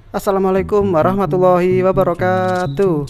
Assalamualaikum warahmatullahi wabarakatuh.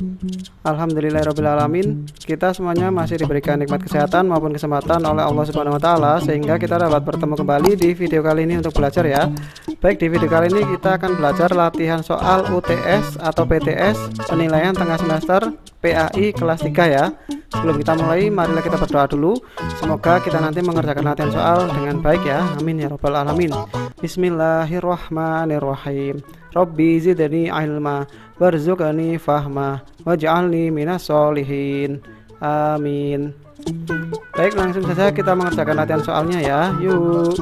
Alhamdulillahirrabbilalamin. Kita semuanya masih diberikan nikmat kesehatan maupun kesempatan oleh Allah Subhanahu wa Ta'ala, sehingga kita dapat bertemu kembali di video kali ini untuk belajar ya. Baik, di video kali ini kita akan belajar latihan soal UTS atau PTS penilaian tengah semester PAI kelas 3 ya. Sebelum kita mulai, marilah kita berdoa dulu. Semoga kita nanti mengerjakan latihan soal dengan baik ya. Amin ya rabbal alamin. Bismillahirrahmanirrahim. Rabbi zidni ilma warzuqni fahma waj'alni minas sholihin. Amin. Baik, langsung saja kita mengerjakan latihan soalnya ya. Yuk.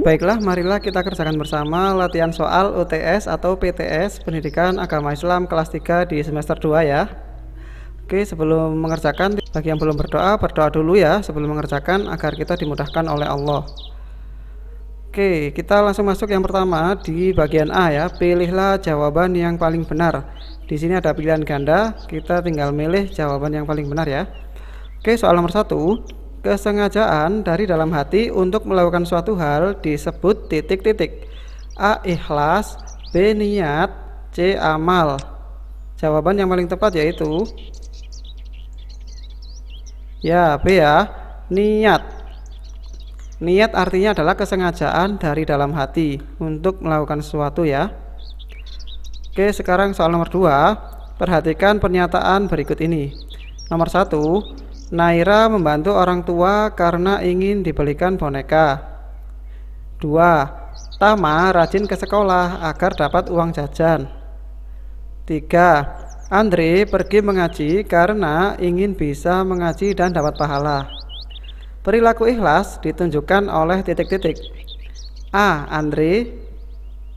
Baiklah, marilah kita kerjakan bersama latihan soal UTS atau PTS Pendidikan Agama Islam kelas 3 di semester 2 ya. Oke, sebelum mengerjakan, bagi yang belum berdoa, berdoa dulu ya sebelum mengerjakan agar kita dimudahkan oleh Allah. Oke, kita langsung masuk yang pertama di bagian A ya. Pilihlah jawaban yang paling benar. Di sini ada pilihan ganda, kita tinggal milih jawaban yang paling benar ya. Oke, soal nomor 1. Kesengajaan dari dalam hati untuk melakukan suatu hal disebut titik-titik. A. Ikhlas, B. Niat, C. Amal. Jawaban yang paling tepat yaitu ya B ya, niat. Niat artinya adalah kesengajaan dari dalam hati untuk melakukan sesuatu ya. Oke, sekarang soal nomor 2. Perhatikan pernyataan berikut ini. Nomor 1. Naira membantu orang tua karena ingin dibelikan boneka. 2. Tama rajin ke sekolah agar dapat uang jajan. 3. Andre pergi mengaji karena ingin bisa mengaji dan dapat pahala. Perilaku ikhlas ditunjukkan oleh titik-titik. A. Andre,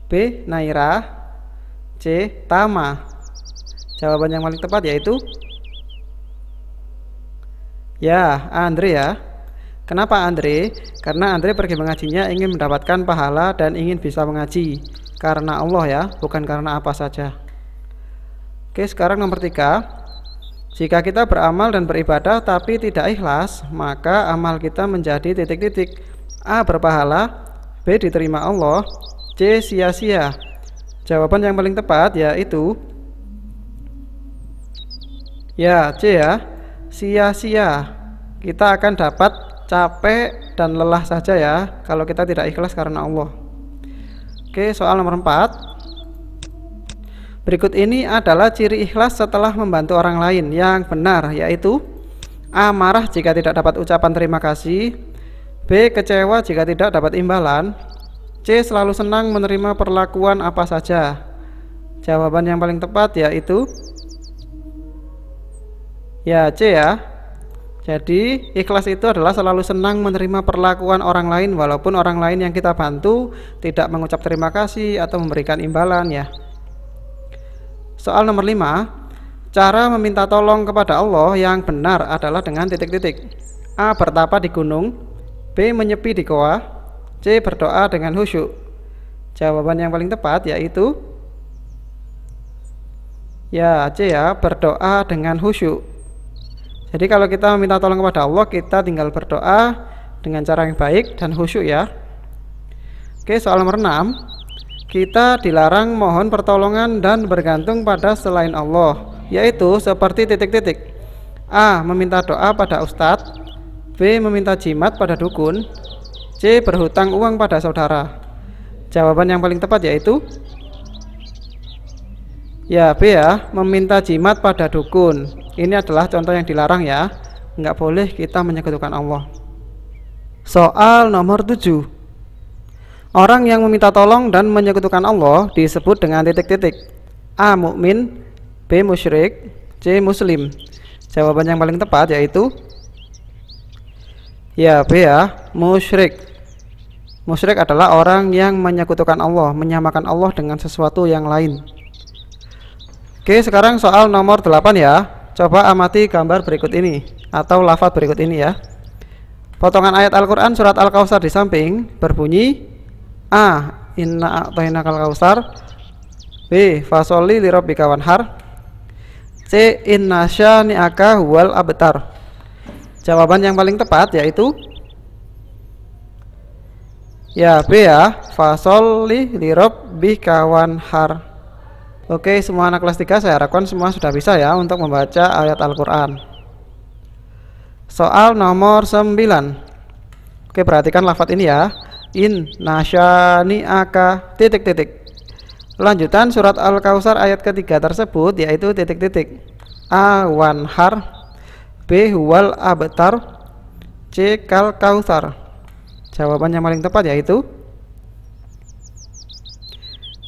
B. Naira, C. Tama. Jawaban yang paling tepat yaitu ya, Andre ya. Kenapa Andre? Karena Andre pergi mengajinya ingin mendapatkan pahala dan ingin bisa mengaji karena Allah ya, bukan karena apa saja. Oke, sekarang nomor 3. Jika kita beramal dan beribadah tapi tidak ikhlas, maka amal kita menjadi titik-titik. A. Berpahala, B. Diterima Allah, C. Sia-sia. Jawaban yang paling tepat yaitu ya, C ya, sia-sia. Kita akan dapat capek dan lelah saja ya kalau kita tidak ikhlas karena Allah. Oke, soal nomor 4. Berikut ini adalah ciri ikhlas setelah membantu orang lain yang benar, yaitu A. Marah jika tidak dapat ucapan terima kasih, B. Kecewa jika tidak dapat imbalan, C. Selalu senang menerima perlakuan apa saja. Jawaban yang paling tepat yaitu ya, C ya. Jadi ikhlas itu adalah selalu senang menerima perlakuan orang lain walaupun orang lain yang kita bantu tidak mengucap terima kasih atau memberikan imbalan ya. Soal nomor 5. Cara meminta tolong kepada Allah yang benar adalah dengan titik-titik. A. Bertapa di gunung, B. Menyepi di goa, C. Berdoa dengan khusyuk. Jawaban yang paling tepat yaitu ya, C ya, berdoa dengan khusyuk. Jadi kalau kita meminta tolong kepada Allah, kita tinggal berdoa dengan cara yang baik dan khusyuk ya. Oke, soal nomor 6. Kita dilarang mohon pertolongan dan bergantung pada selain Allah, yaitu seperti titik-titik. A. Meminta doa pada ustadz, B. Meminta jimat pada dukun, C. Berhutang uang pada saudara. Jawaban yang paling tepat yaitu ya, B ya, meminta jimat pada dukun. Ini adalah contoh yang dilarang ya. Nggak boleh kita menyekutukan Allah. Soal nomor 7. Orang yang meminta tolong dan menyekutukan Allah disebut dengan titik-titik. A. Mukmin, B. Musyrik, C. Muslim. Jawaban yang paling tepat yaitu ya, B ya, musyrik. Musyrik adalah orang yang menyekutukan Allah, menyamakan Allah dengan sesuatu yang lain. Oke, sekarang soal nomor 8 ya. Coba amati gambar berikut ini atau lafaz berikut ini ya. Potongan ayat Al-Quran surat Al-Kautsar di samping berbunyi A. Inna a'tainakal kautsar, B. Fasholli lirabbika wanhar, C. Inna syani'aka huwal abtar. Jawaban yang paling tepat yaitu ya B ya, fasol li rabbika wanhar. Oke, semua anak kelas 3 saya harapkan semua sudah bisa ya untuk membaca ayat Al-Qur'an. Soal nomor 9. Oke, perhatikan lafadz ini ya. In nasyani aka titik titik. Lanjutan surat Al-Kautsar ayat ketiga tersebut yaitu titik titik. A wanhar, B huwal abtar, C kal kautsar. Jawaban yang paling tepat yaitu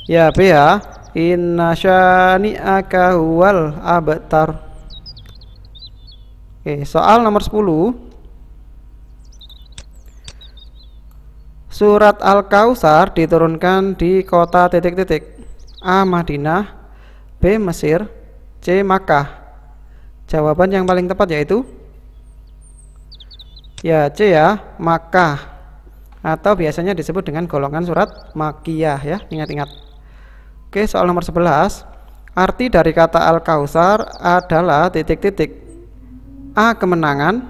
ya B ya, inna syani'aka huwal abtar. Oke, soal nomor 10. Surat Al-Kautsar diturunkan di kota titik titik. A Madinah, B Mesir, C Makkah. Jawaban yang paling tepat yaitu ya C ya, Makkah, atau biasanya disebut dengan golongan surat Makkiyah ya, ingat-ingat. Oke, soal nomor 11. Arti dari kata Al-Kautsar adalah titik titik. A kemenangan,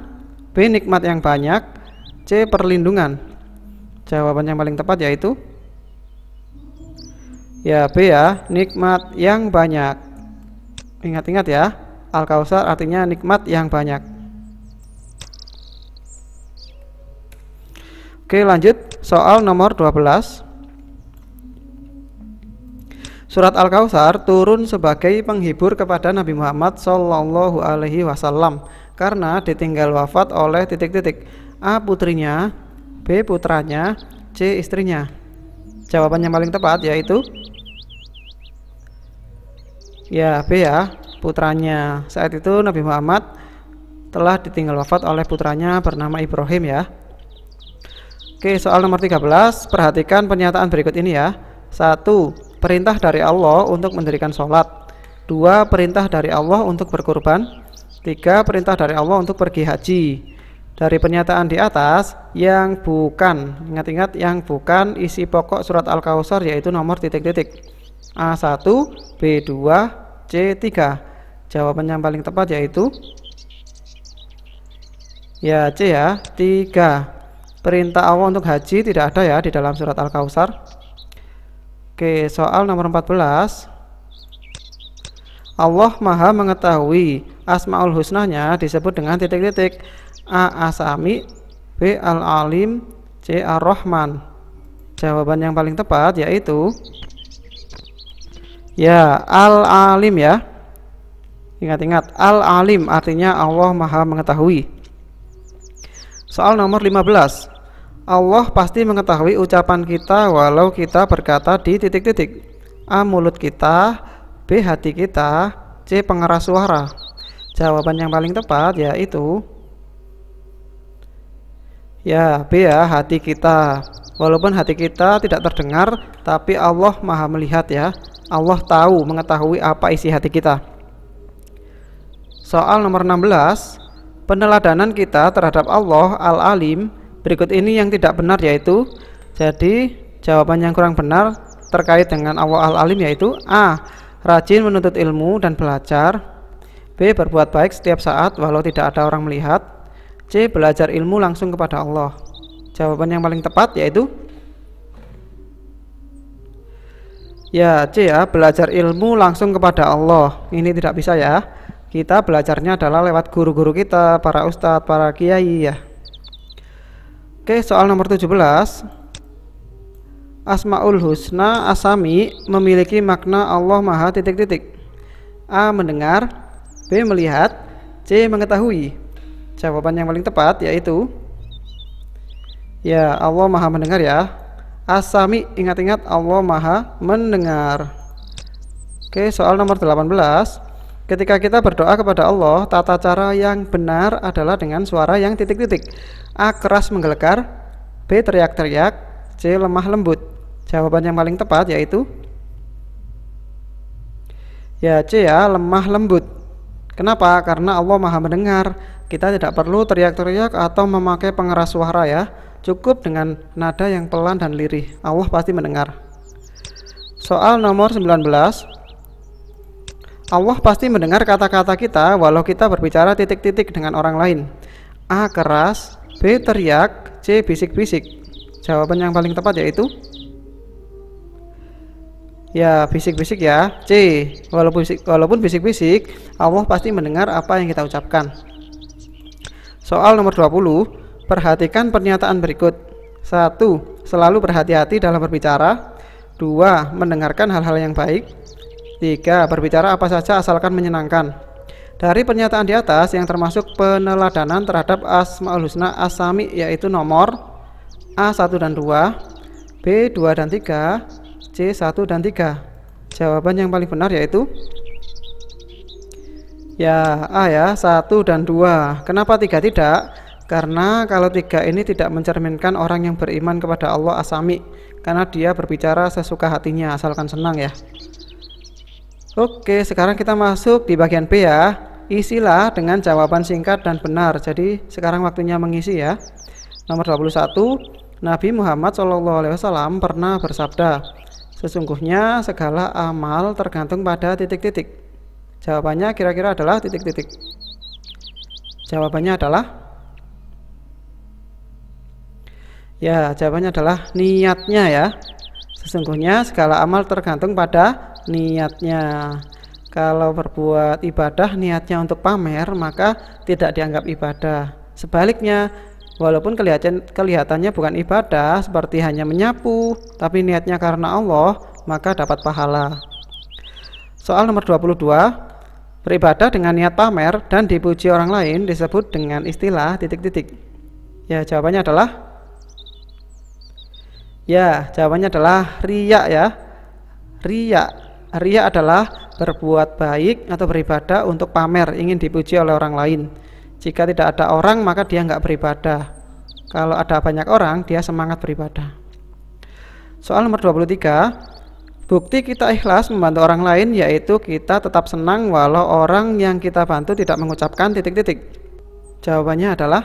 B nikmat yang banyak, C perlindungan. Jawaban yang paling tepat yaitu ya B ya, nikmat yang banyak. Ingat-ingat ya, Al-Kautsar artinya nikmat yang banyak. Oke, lanjut soal nomor 12. Surat Al-Kautsar turun sebagai penghibur kepada Nabi Muhammad Shallallahu Alaihi Wasallam karena ditinggal wafat oleh titik titik. A putrinya, B putranya, C istrinya. Jawaban yang paling tepat yaitu ya B ya, putranya. Saat itu Nabi Muhammad telah ditinggal wafat oleh putranya bernama Ibrahim ya. Oke, soal nomor 13. Perhatikan pernyataan berikut ini ya. 1. Perintah dari Allah untuk mendirikan sholat. 2. Perintah dari Allah untuk berkurban. 3. Perintah dari Allah untuk pergi haji. Dari pernyataan di atas, yang bukan, ingat-ingat yang bukan isi pokok surat Al-Kautsar yaitu nomor titik titik. A1, B2, C3. Jawaban yang paling tepat yaitu ya C ya, 3. Perintah Allah untuk haji tidak ada ya di dalam surat Al-Kautsar. Oke, soal nomor 14. Allah Maha mengetahui, Asmaul Husnanya disebut dengan titik titik. A As-Sami, B Al-Alim, C Ar-Rahman. Jawaban yang paling tepat yaitu ya Al-Alim ya. Ingat-ingat, Al-Alim artinya Allah Maha mengetahui. Soal nomor 15. Allah pasti mengetahui ucapan kita walau kita berkata di titik titik. A mulut kita, B hati kita, C pengeras suara. Jawaban yang paling tepat yaitu ya B ya, hati kita. Walaupun hati kita tidak terdengar, tapi Allah Maha melihat ya. Allah tahu, mengetahui apa isi hati kita. Soal nomor 16. Peneladanan kita terhadap Allah Al-Alim berikut ini yang tidak benar yaitu, jadi jawaban yang kurang benar terkait dengan Allah Al-Alim yaitu A. Rajin menuntut ilmu dan belajar, B. Berbuat baik setiap saat walau tidak ada orang melihat, C. Belajar ilmu langsung kepada Allah. Jawaban yang paling tepat yaitu ya C ya, belajar ilmu langsung kepada Allah. Ini tidak bisa ya. Kita belajarnya adalah lewat guru-guru kita, para ustadz, para kiai ya. Oke, soal nomor 17. Asmaul Husna As-Sami memiliki makna Allah Maha titik titik. A. Mendengar, B. Melihat, C. Mengetahui. Jawaban yang paling tepat yaitu ya Allah Maha mendengar ya. As-Sami, ingat-ingat Allah Maha mendengar. Oke, soal nomor 18. Ketika kita berdoa kepada Allah, tata cara yang benar adalah dengan suara yang titik titik. A. Keras menggelegar, B. Teriak-teriak, C. Lemah lembut. Jawaban yang paling tepat yaitu ya C ya, lemah lembut. Kenapa? Karena Allah Maha mendengar. Kita tidak perlu teriak-teriak atau memakai pengeras suara ya. Cukup dengan nada yang pelan dan lirih. Allah pasti mendengar. Soal nomor 19. Allah pasti mendengar kata-kata kita walau kita berbicara titik-titik dengan orang lain. A. Keras, B. Teriak, C. Bisik-bisik. Jawaban yang paling tepat yaitu ya bisik-bisik ya, C. Walaupun bisik-bisik, Allah pasti mendengar apa yang kita ucapkan. Soal nomor 20, perhatikan pernyataan berikut. 1. Selalu berhati-hati dalam berbicara. 2. Mendengarkan hal-hal yang baik. 3. Berbicara apa saja asalkan menyenangkan. Dari pernyataan di atas yang termasuk peneladanan terhadap Asmaul Husna As-Sami yaitu nomor A 1 dan 2, B 2 dan 3, C 1 dan 3. Jawaban yang paling benar yaitu ya A ya, 1 dan 2. Kenapa 3 tidak? Karena kalau 3 ini tidak mencerminkan orang yang beriman kepada Allah As-Sami, karena dia berbicara sesuka hatinya asalkan senang ya. Oke, sekarang kita masuk di bagian B ya. Isilah dengan jawaban singkat dan benar. Jadi sekarang waktunya mengisi ya. Nomor 21, Nabi Muhammad SAW pernah bersabda, sesungguhnya segala amal tergantung pada titik-titik. Jawabannya kira-kira adalah titik-titik. Jawabannya adalah ya, jawabannya adalah niatnya ya. Sesungguhnya segala amal tergantung pada niatnya. Kalau berbuat ibadah niatnya untuk pamer, maka tidak dianggap ibadah. Sebaliknya, walaupun kelihatannya bukan ibadah, seperti hanya menyapu, tapi niatnya karena Allah, maka dapat pahala. Soal nomor 22, beribadah dengan niat pamer dan dipuji orang lain disebut dengan istilah titik-titik. Ya, jawabannya adalah riya ya. Riya adalah berbuat baik atau beribadah untuk pamer, ingin dipuji oleh orang lain. Jika tidak ada orang, maka dia nggak beribadah. Kalau ada banyak orang, dia semangat beribadah. Soal nomor 23, bukti kita ikhlas membantu orang lain yaitu kita tetap senang walau orang yang kita bantu tidak mengucapkan titik-titik. Jawabannya adalah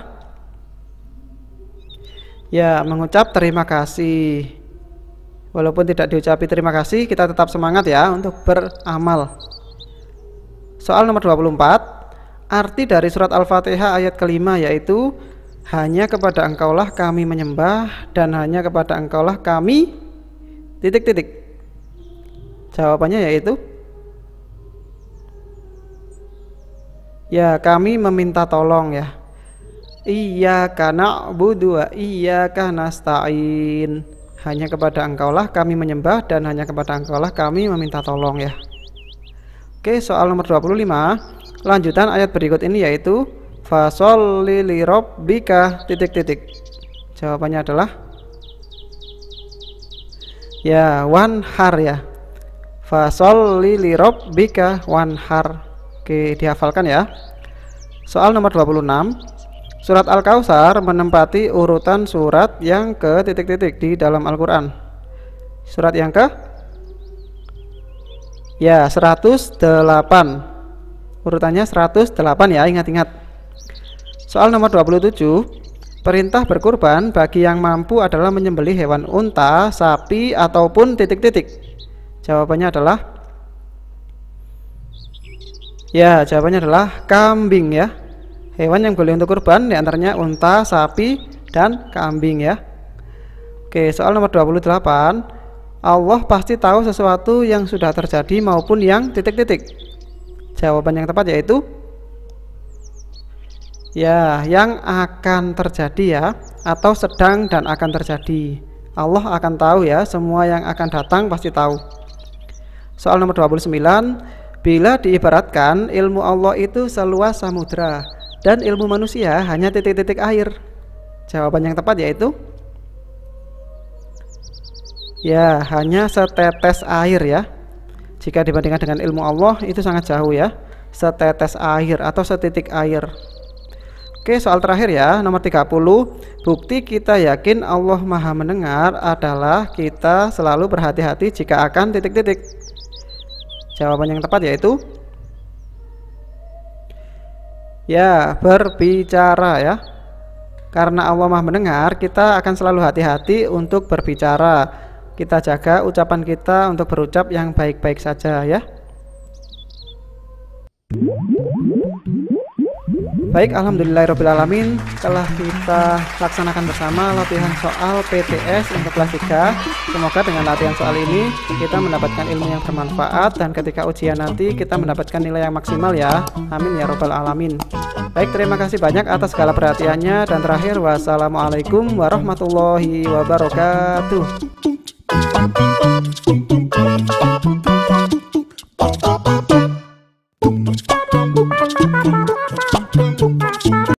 ya, mengucap terima kasih. Walaupun tidak diucapi terima kasih, kita tetap semangat ya untuk beramal. Soal nomor 24, arti dari surat Al-Fatihah ayat kelima yaitu hanya kepada Engkaulah kami menyembah dan hanya kepada Engkaulah kami titik-titik. Jawabannya yaitu ya, kami meminta tolong ya. Iyyaka na'budu wa iyyaka nasta'in. Hanya kepada Engkaulah kami menyembah dan hanya kepada Engkaulah kami meminta tolong ya. Oke, soal nomor 25, lanjutan ayat berikut ini yaitu fasholli li rabbika titik-titik. Jawabannya adalah ya, wanhar ya. Fasholli li rabbika wanhar. Oke, dihafalkan ya. Soal nomor 26, surat Al-Kautsar menempati urutan surat yang ke titik-titik di dalam Al-Quran. Surat yang ke ya 108. Urutannya 108 ya, ingat-ingat. Soal nomor 27, perintah berkurban bagi yang mampu adalah menyembelih hewan unta, sapi ataupun titik-titik. Jawabannya adalah ya, jawabannya adalah kambing ya. Hewan yang boleh untuk kurban diantaranya unta, sapi, dan kambing ya. Oke, soal nomor 28, Allah pasti tahu sesuatu yang sudah terjadi maupun yang titik-titik. Jawaban yang tepat yaitu ya, yang akan terjadi ya, atau sedang dan akan terjadi. Allah akan tahu ya, semua yang akan datang pasti tahu. Soal nomor 29, bila diibaratkan ilmu Allah itu seluas samudra dan ilmu manusia hanya titik-titik air. Jawaban yang tepat yaitu ya, hanya setetes air ya. Jika dibandingkan dengan ilmu Allah itu sangat jauh ya, setetes air atau setitik air. Oke, soal terakhir ya, nomor 30, bukti kita yakin Allah Maha mendengar adalah kita selalu berhati-hati jika akan titik-titik. Jawaban yang tepat yaitu ya, berbicara ya. Karena Allah Maha mendengar, kita akan selalu hati-hati untuk berbicara. Kita jaga ucapan kita untuk berucap yang baik-baik saja ya. Baik, alhamdulillahirobbilalamin, telah kita laksanakan bersama latihan soal PTS untuk kelas 3. Semoga dengan latihan soal ini kita mendapatkan ilmu yang bermanfaat dan ketika ujian nanti kita mendapatkan nilai yang maksimal ya. Amin ya robbal alamin. Baik, terima kasih banyak atas segala perhatiannya, dan terakhir wassalamualaikum warahmatullahi wabarakatuh.